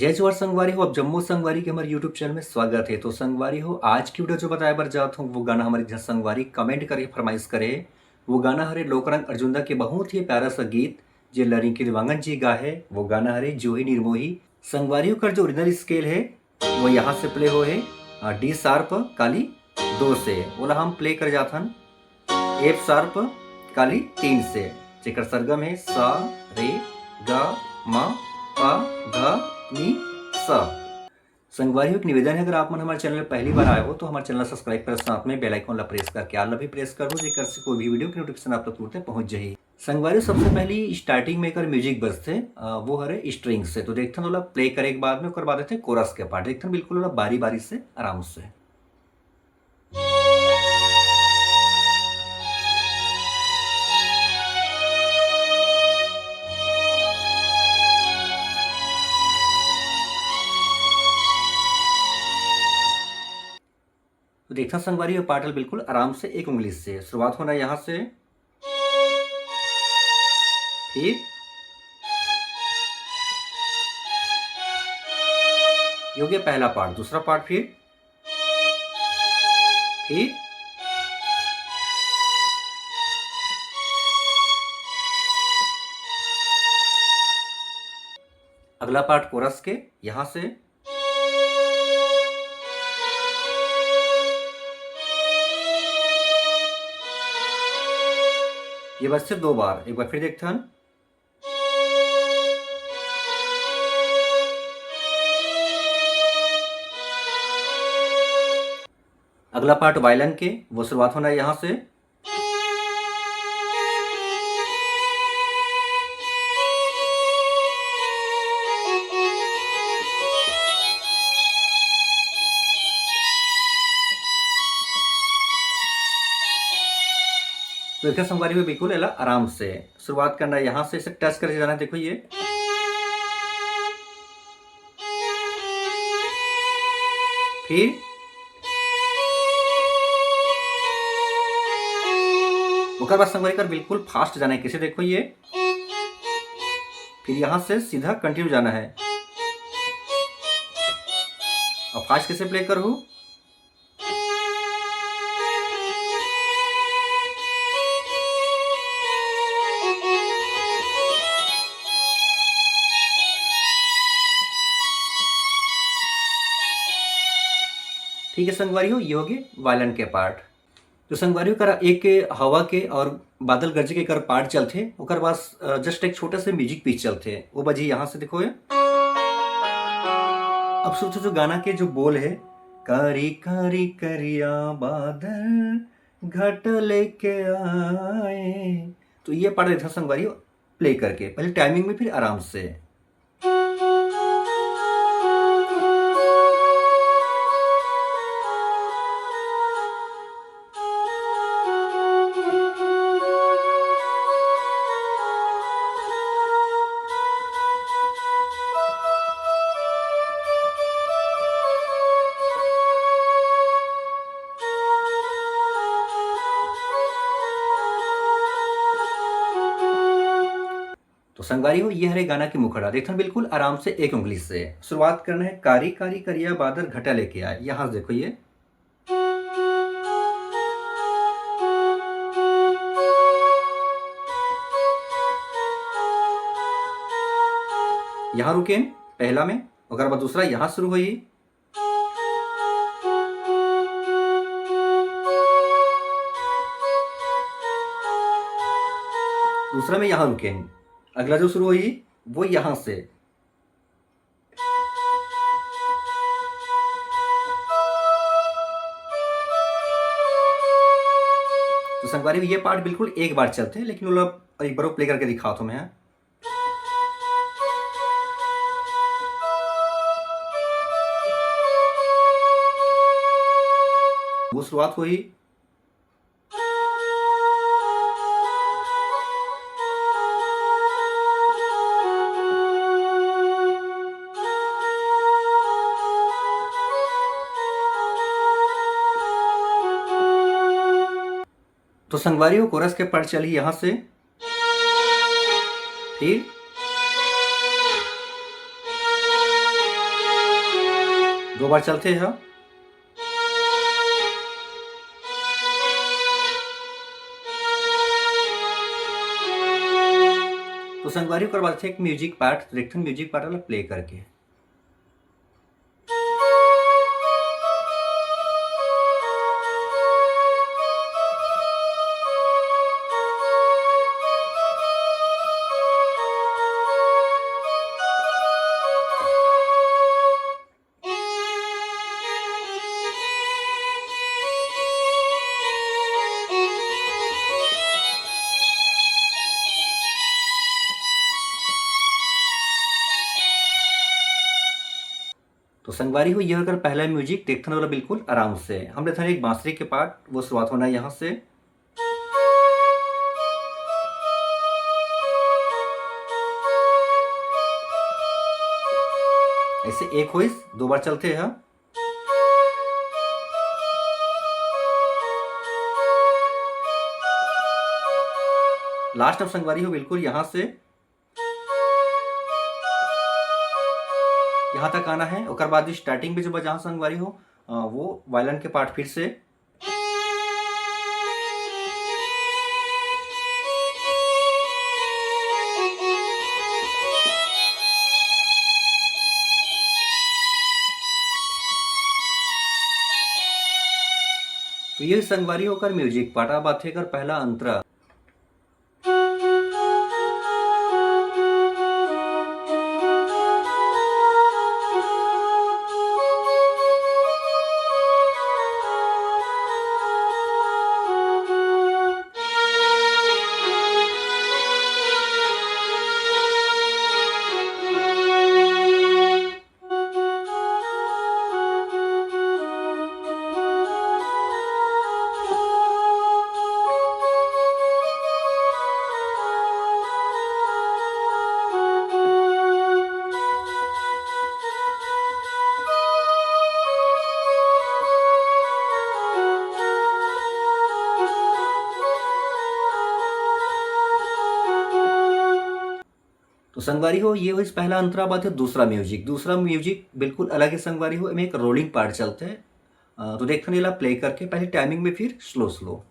जय जोहार संगवारी हो। अब जम्मू संगवारी के हमारे यूट्यूब चैनल में स्वागत है। तो संगवारी हो, आज की वीडियो जो बताया बर जात हूँ वो गाना हमारे जहाँ संगवारी कमेंट करे फरमाइश करे। वो गाना हरे लोकरंग अर्जुनदा के बहुत ही प्यारा सा गीत जो लरिंकी दिवांगन जी गा है। वो गाना हरे जोही निर्मोही। संगवारियों का जो ओरिजिनल स्केल है वो यहाँ से प्ले हो है डी शार्प काली 2 से। बोला हम प्ले कर जाथन एफ शार्प काली 3 से। जेकर सरगम है सा रे गा मा पा धा नी सा। संगवारियों एक निवेदन है, अगर आप मन हमारे चैनल में पहली बार आए हो तो हमारे चैनल सब्सक्राइब कर साथ में बेल आइकन ला प्रेस करके आल भी प्रेस करो, जेकर से कोई भी वीडियो की नोटिफिकेशन आप तक तुरंत पहुंच जाए। संगवारियों सबसे पहली स्टार्टिंग में कर म्यूजिक बजते वो हरे स्ट्रिंग से। तो देखते हैं प्ले करे के बाद में ओकर बाद देते कोरस के पार्ट। देखते हैं बिल्कुल बारी बारी से आराम से। तो देखना संगवारी और पार्टल बिल्कुल आराम से एक उंगली से शुरुआत होना यहाँ से, फिर ये हो गया पहला पार्ट। दूसरा पार्ट फिर अगला पार्ट कोरस के यहाँ से, ये बस से 2 बार। एक बार फिर देखते हैं। अगला पार्ट वायलिन के वो शुरुआत होना है यहाँ से, तो देखिए संगवारी में बिल्कुल एला आराम से शुरुआत करना है यहाँ से, इसे टच करके जाना है। देखो ये फिर ओकर बाद संगवारी कर बिल्कुल फास्ट जाना है। कैसे देखो ये, फिर यहाँ से सीधा कंटिन्यू जाना है। और फास्ट कैसे प्ले करूँ, ठीक है संगवारियों, ये होगी वायलिन के पार्ट। तो संगवारियों कर एक हवा के और बादल गरजे के कर पार्ट चलते, ओकर बाद जस्ट एक छोटा से म्यूजिक पीस चलते वो बजी यहाँ से। देखो ये अब सोचो जो गाना के जो बोल है, कारी कारी करिया बादल घट लेके आए, तो ये पार्ट देखा संगवारियों प्ले करके पहले टाइमिंग में, फिर आराम से। तो संगवारी हो, ये हरे गाना की मुखड़ा देखना बिल्कुल आराम से एक उंगली से शुरुआत करना है। कारी कारी करिया बादल घटा लेके आए, यहां से देखो ये यहां रुके पहला में, अगर बाद दूसरा यहां शुरू हुई, दूसरा में यहां रुके, अगला जो शुरू हुई वो यहां से। तो संगवारी में ये पार्ट बिल्कुल एक बार चलते हैं, लेकिन वो लोग एक बार प्ले करके दिखाओ तो मैं। वो शुरुआत हुई, तो संगवारी हो कोरस के पार्ट चली यहां से, फिर दो बार चलते हैं। तो संगवारी ओकर बाद एक म्यूजिक पार्ट देखथन, म्यूजिक पार्ट वाला प्ले करके। तो संगवारी हो ये अगर पहला म्यूजिक देखथन वाला बिल्कुल आराम से हम लेथन एक बांसुरी के पार्ट, वो शुरुआत होना है यहाँ से। ऐसे एक होइस, दो बार चलते हैं। लास्ट ऑफ संगवारी हो बिल्कुल यहाँ से यहाँ तक आना है। और बाद स्टार्टिंग में जो जहाँ संगवारी हो वो वायलिन के पार्ट फिर से। तो ये संगवारी होकर म्यूजिक पार्ट। अब बात है कर पहला अंतरा। तो संगवारी हो ये इस पहला अंतरा बात है। दूसरा म्यूजिक बिल्कुल अलग है। संगवारी हो में एक रोलिंग पार्ट चलते हैं। तो देखते नीला प्ले करके पहले टाइमिंग में, फिर स्लो स्लो।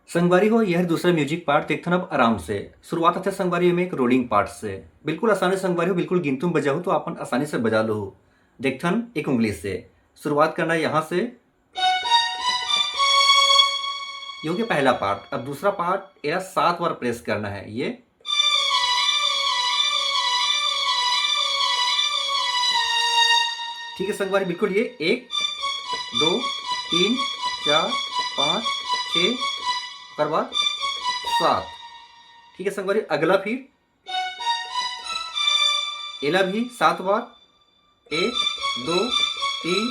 संगवारी हो यह दूसरा म्यूजिक पार्ट देखथन। अब आराम से शुरुआत होता है संगवारी में एक रोलिंग पार्ट से। बिल्कुल आसानी संगवारी हो, बिल्कुल गिनतुम बजा हो तो अपन आसानी से बजा लो। देखथन एक उंगली से शुरुआत करना है यहाँ से। ये हो गया पहला पार्ट। अब दूसरा पार्ट एरा 7 बार प्रेस करना है। ये ठीक है संगवारी, बिल्कुल ये 1 2 3 4 5 6 कर बाद 7। ठीक है संगवारी, अगला फिर एला भी 7 बार। 1 2 3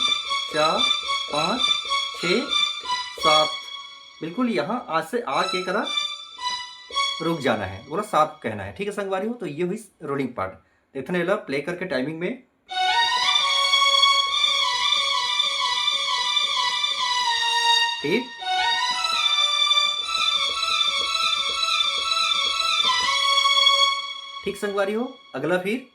4 5 6 7। बिल्कुल यहाँ आज से आके करा रुक जाना है, बोला 7 कहना है। ठीक है संगवारी हो, तो ये हुई रोलिंग पार्ट। देखने एला प्ले करके टाइमिंग में। फिर ठीक संगवारी हो, अगला फिर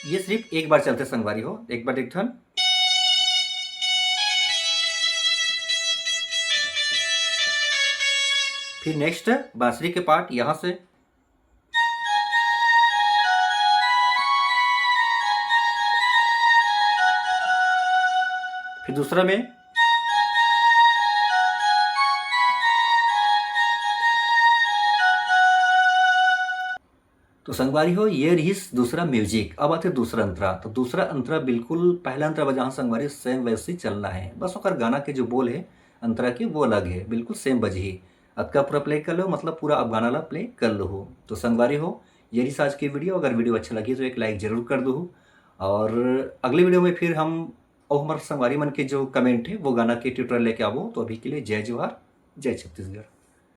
ये सिर्फ एक बार चलते संगवारी हो। एक बार देखथन। फिर नेक्स्ट बांसुरी के पार्ट यहां से। फिर दूसरा में तो संगवारी हो ये रही दूसरा म्यूजिक। अब आते दूसरा अंतरा। तो दूसरा अंतरा बिल्कुल पहला अंतरा जहाँ संगवारी सेम वैसे ही चलना है। बस ओकर गाना के जो बोल है अंतरा की वो अलग है, बिल्कुल सेम बजही। अक्का पूरा प्ले कर लो, मतलब पूरा अब गाना ला प्ले कर लो हो। तो संगवारी हो, यही था आज की वीडियो। अगर वीडियो अच्छा लगी तो एक लाइक ज़रूर कर दो। और अगले वीडियो में फिर हम और हमारे संगवारी मन के जो कमेंट है वो गाना के ट्यूटोरियल लेके आवो। तो अभी के लिए जय जवाहर, जय छत्तीसगढ़।